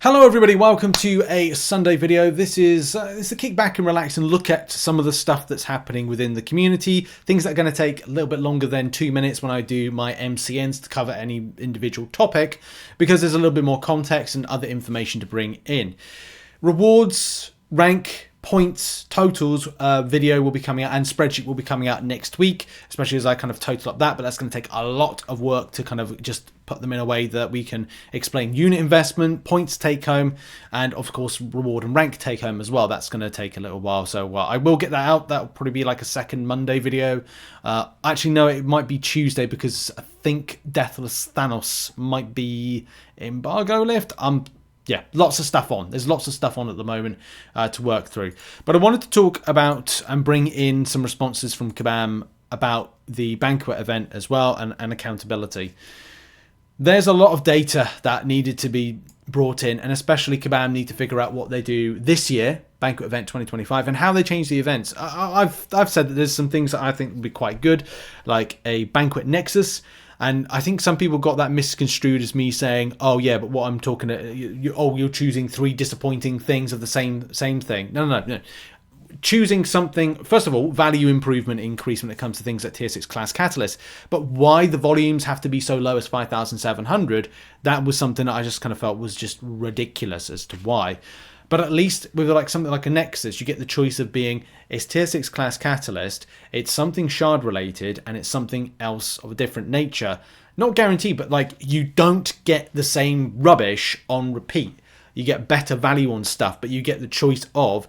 Hello everybody, welcome to a Sunday video. This is a kick back and relax and look at some of the stuff that's happening within the community. Things that are going to take a little bit longer than 2 minutes when I do my MCNs to cover any individual topic, because there's a little bit more context and other information to bring in. Rewards, rank, points, totals video will be coming out, and spreadsheet will be coming out next week, especially as I kind of total up that, but that's going to take a lot of work to kind of just put them in a way that we can explain unit investment, points take home, and of course reward and rank take home as well. That's going to take a little while, so I will get that out. That'll probably be like a second Monday video. Actually no, it might be Tuesday, because I think Deathless Thanos might be embargo lift. Yeah, lots of stuff on. There's lots of stuff on at the moment to work through. But I wanted to talk about and bring in some responses from Kabam about the Banquet event as well, and accountability. There's a lot of data that needed to be brought in, and especially Kabam need to figure out what they do this year, Banquet event 2025, and how they change the events. I've said that there's some things that I think would be quite good, like a Banquet Nexus. And I think some people got that misconstrued as me saying, "Oh yeah, but what I'm talking you're choosing 3 disappointing things of the same thing." No. Choosing something, first of all, value improvement increase when it comes to things like tier 6 class catalyst. But why the volumes have to be so low as 5,700? That was something that I just kind of felt was just ridiculous as to why. But at least with like something like a Nexus, you get the choice of being, it's tier 6 class catalyst, it's something shard related, and it's something else of a different nature. Not guaranteed, but like you don't get the same rubbish on repeat. You get better value on stuff, but you get the choice of,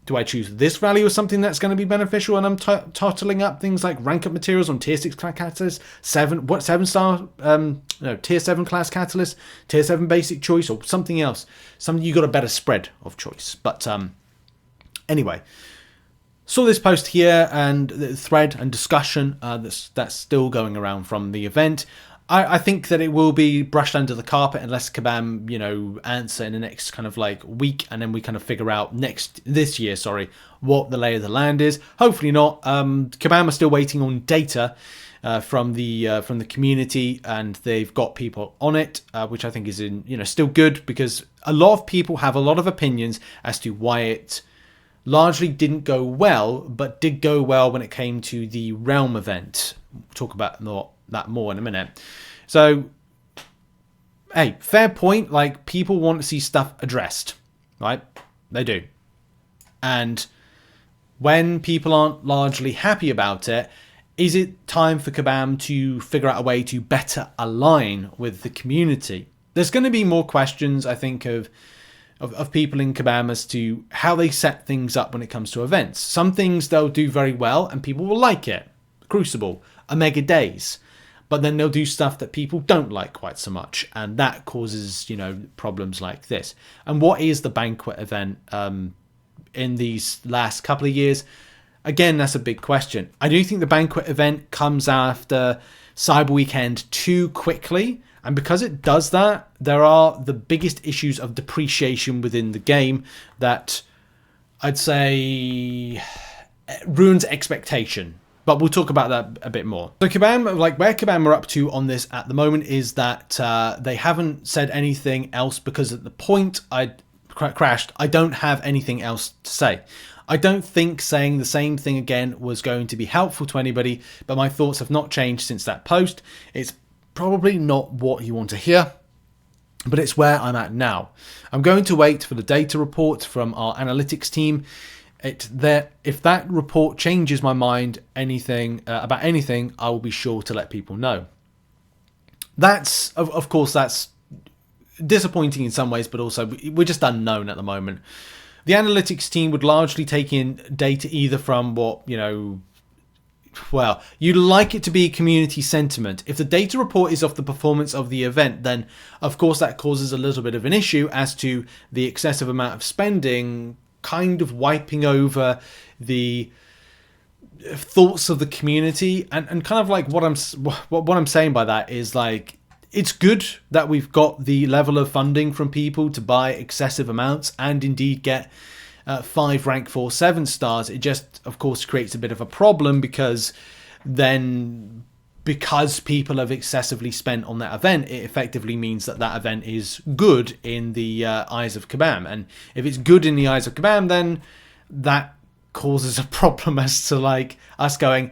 do I choose this value or something that's going to be beneficial? And I'm totaling up things like rank up materials on tier 6 class catalyst, tier 7 class catalyst, tier 7 basic choice, or something else. Something you got a better spread of choice. But anyway, saw this post here and the thread and discussion that's still going around from the event. I think that it will be brushed under the carpet unless Kabam, answer in the next kind of like week, and then we kind of figure out this year, what the lay of the land is. Hopefully not. Kabam are still waiting on data from the community, and they've got people on it, which I think is still good, because a lot of people have a lot of opinions as to why it largely didn't go well, but did go well when it came to the Realm event. We'll talk about that more in a minute. So, hey, fair point. Like, people want to see stuff addressed, right? They do. And when people aren't largely happy about it, is it time for Kabam to figure out a way to better align with the community? There's going to be more questions, I think, of people in Kabam as to how they set things up when it comes to events. Some things they'll do very well and people will like it. Crucible, Omega Days. But then they'll do stuff that people don't like quite so much, and that causes, problems like this. And what is the Banquet event in these last couple of years? Again, that's a big question. I do think the Banquet event comes after Cyber Weekend too quickly, and because it does that, there are the biggest issues of depreciation within the game that I'd say ruins expectation. But we'll talk about that a bit more. So Kabam, where Kabam are up to on this at the moment is that they haven't said anything else, because at the point I crashed, I don't have anything else to say. I don't think saying the same thing again was going to be helpful to anybody, but my thoughts have not changed since that post. It's probably not what you want to hear, but it's where I'm at now. I'm going to wait for the data report from our analytics team. If that report changes my mind about anything, I will be sure to let people know. That's, of course, that's disappointing in some ways, but also we're just unknown at the moment. The analytics team would largely take in data either from what, well, you'd like it to be community sentiment. If the data report is off the performance of the event, then of course that causes a little bit of an issue as to the excessive amount of spending kind of wiping over the thoughts of the community, and kind of like what I'm saying by that is, like, it's good that we've got the level of funding from people to buy excessive amounts and indeed get 5 rank 4 7 stars. It just of course creates a bit of a problem, because then because people have excessively spent on that event, it effectively means that that event is good in the eyes of Kabam. And if it's good in the eyes of Kabam, then that causes a problem as to like us going,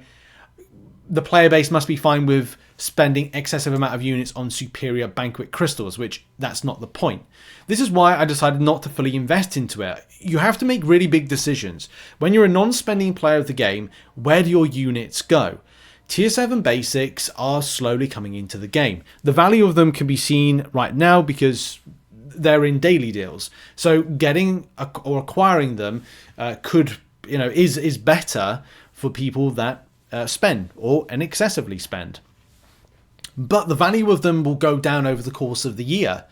the player base must be fine with spending excessive amount of units on superior Banquet crystals, which that's not the point. This is why I decided not to fully invest into it. You have to make really big decisions. When you're a non-spending player of the game, where do your units go? Tier 7 basics are slowly coming into the game. The value of them can be seen right now because they're in daily deals. So getting or acquiring them is better for people that spend or excessively spend. But the value of them will go down over the course of the year.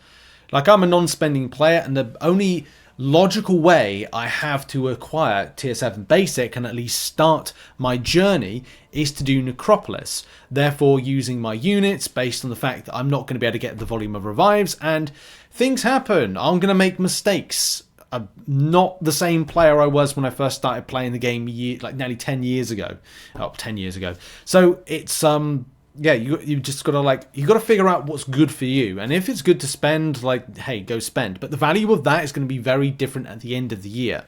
Like, I'm a non-spending player, and the only logical way I have to acquire tier 7 basic and at least start my journey is to do Necropolis, therefore using my units based on the fact that I'm not going to be able to get the volume of revives, and things happen. I'm going to make mistakes. I'm not the same player I was when I first started playing the game nearly 10 years ago. 10 years ago. So it's you just gotta you gotta figure out what's good for you, and if it's good to spend, hey, go spend. But the value of that is going to be very different at the end of the year.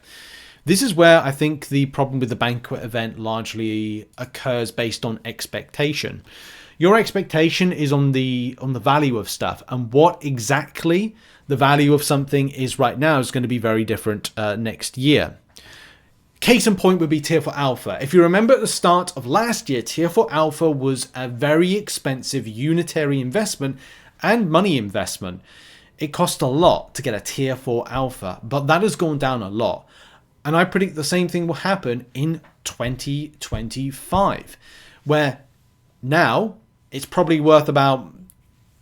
This is where I think the problem with the Banquet event largely occurs based on expectation. Your expectation is on the value of stuff, and what exactly the value of something is right now is going to be very different next year. Case in point would be Tier 4 Alpha. If you remember at the start of last year, Tier 4 Alpha was a very expensive unitary investment and money investment. It cost a lot to get a Tier 4 Alpha, but that has gone down a lot. And I predict the same thing will happen in 2025, where now it's probably worth about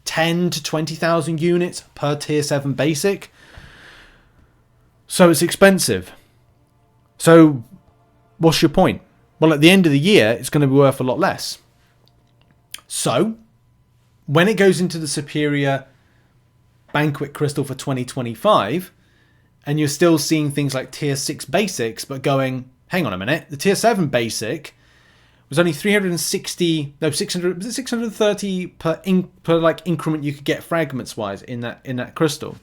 10 to 20,000 units per Tier 7 basic. So it's expensive. So what's your point? Well, at the end of the year, it's going to be worth a lot less. So when it goes into the superior Banquet crystal for 2025, and you're still seeing things like tier 6 basics, but going, hang on a minute, the tier 7 basic was only 630 per increment you could get fragments wise in that crystal.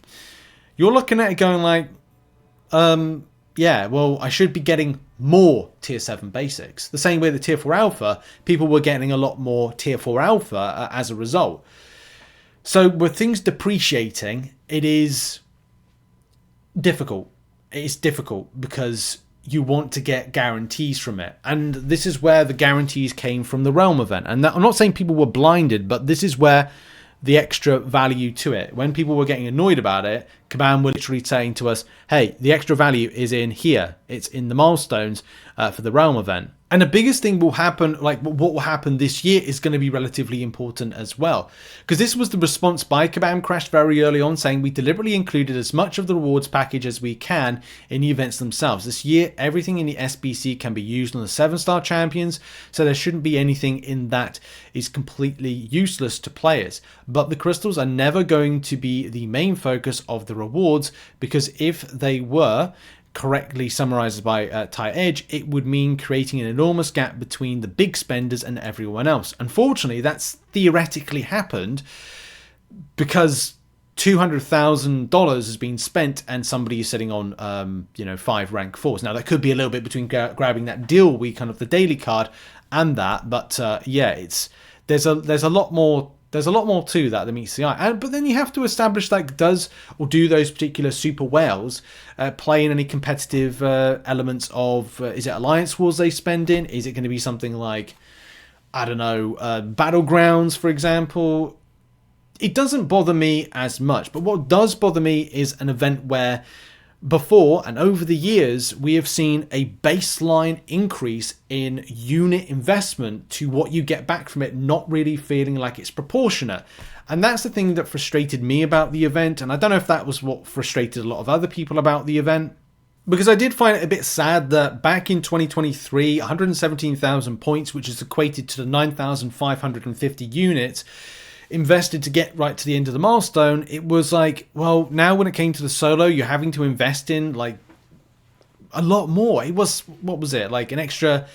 You're looking at it going yeah, well, I should be getting more tier 7 basics. The same way the tier 4 alpha, people were getting a lot more tier 4 alpha as a result. So with things depreciating, it is difficult. It's difficult because you want to get guarantees from it. And this is where the guarantees came from the Realm event. And I'm not saying people were blinded, but this is where the extra value to it. When people were getting annoyed about it, Kabam were literally saying to us, hey, the extra value is in here. It's in the milestones for the Realm event. And the biggest thing will happen, what will happen this year is going to be relatively important as well. Because this was the response by Kabam Crash very early on, saying we deliberately included as much of the rewards package as we can in the events themselves. This year, everything in the SBC can be used on the 7-star champions, so there shouldn't be anything in that is completely useless to players. But the crystals are never going to be the main focus of the rewards, because if they were correctly summarized by Ty Edge, it would mean creating an enormous gap between the big spenders and everyone else. Unfortunately, that's theoretically happened because $200,000 has been spent and somebody is sitting on 5 rank 4s. Now that could be a little bit between grabbing that deal week, kind of the daily card, and that, but there's a lot more. There's a lot more to that than meets the eye. But then you have to establish, do those particular super whales play in any competitive elements of, is it Alliance Wars they spend in? Is it going to be something like, Battlegrounds, for example? It doesn't bother me as much. But what does bother me is an event where before and over the years, we have seen a baseline increase in unit investment to what you get back from it, not really feeling like it's proportionate. And that's the thing that frustrated me about the event. And I don't know if that was what frustrated a lot of other people about the event, because I did find it a bit sad that back in 2023, 117,000 points, which is equated to the 9,550 units, invested to get right to the end of the milestone, it was now when it came to the solo, you're having to invest in a lot more. It was, what was it, an extra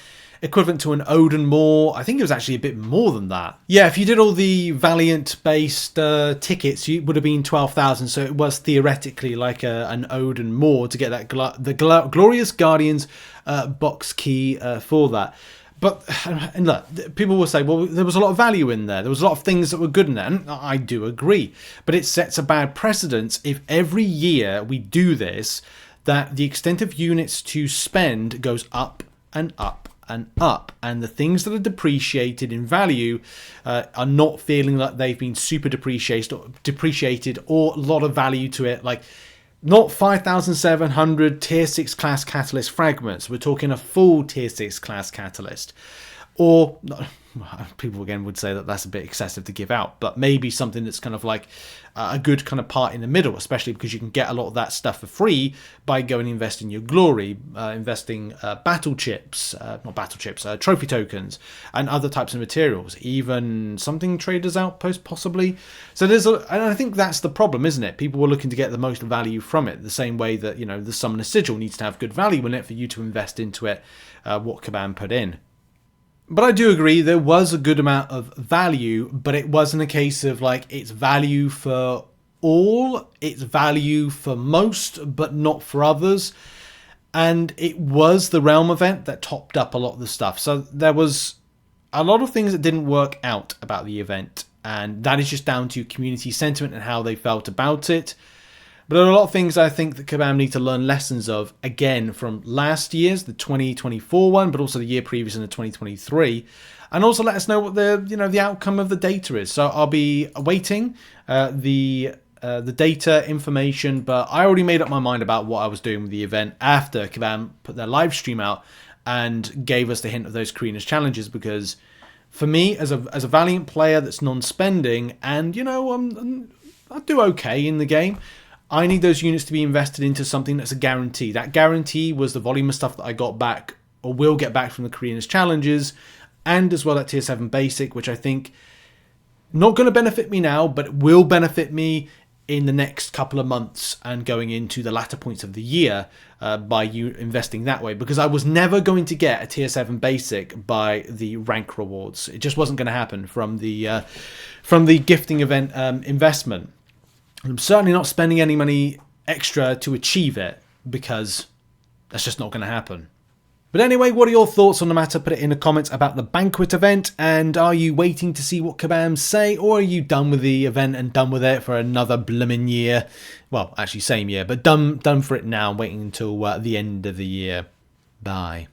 equivalent to an Odin more. I think it was actually a bit more than that. Yeah, if you did all the Valiant-based tickets, it would have been 12,000. So it was theoretically like an Odin more to get that Glorious Guardians box key for that. But, and look, people will say, well, there was a lot of value in there. There was a lot of things that were good in there. And I do agree. But it sets a bad precedence if every year we do this, that the extent of units to spend goes up and up and up. And the things that are depreciated in value are not feeling like they've been super depreciated or a lot of value to it. Like, not 5,700 tier 6 class catalyst fragments. We're talking a full tier 6 class catalyst. Or, people again would say that that's a bit excessive to give out, but maybe something that's kind of like a good kind of part in the middle, especially because you can get a lot of that stuff for free by going and investing your glory, investing battle chips, trophy tokens, and other types of materials, even something Traders Outpost possibly. So and I think that's the problem, isn't it? People were looking to get the most value from it, the same way that, the Summoner Sigil needs to have good value in it for you to invest into it, what Kabam put in. But I do agree there was a good amount of value, but it wasn't a case of like it's value for all, it's value for most, but not for others. And it was the Realm event that topped up a lot of the stuff. So there was a lot of things that didn't work out about the event. And that is just down to community sentiment and how they felt about it. But there are a lot of things I think that Kabam need to learn lessons of, again, from last year's, the 2024 one, but also the year previous in the 2023. And also let us know what the outcome of the data is. So I'll be awaiting the data information, but I already made up my mind about what I was doing with the event after Kabam put their live stream out and gave us the hint of those Karina's challenges, because for me, as a Valiant player that's non-spending, and, I do okay in the game, I need those units to be invested into something that's a guarantee. That guarantee was the volume of stuff that I got back or will get back from the Karina's challenges, and as well that tier 7 basic, which I think not going to benefit me now, but it will benefit me in the next couple of months and going into the latter points of the year by you investing that way, because I was never going to get a tier 7 basic by the rank rewards. It just wasn't going to happen from the gifting event investment. I'm certainly not spending any money extra to achieve it, because that's just not going to happen. But anyway, what are your thoughts on the matter? Put it in the comments about the Banquet event, and are you waiting to see what Kabam say, or are you done with the event and done with it for another blimmin' year? Well, actually same year, but done for it now, waiting until the end of the year. Bye.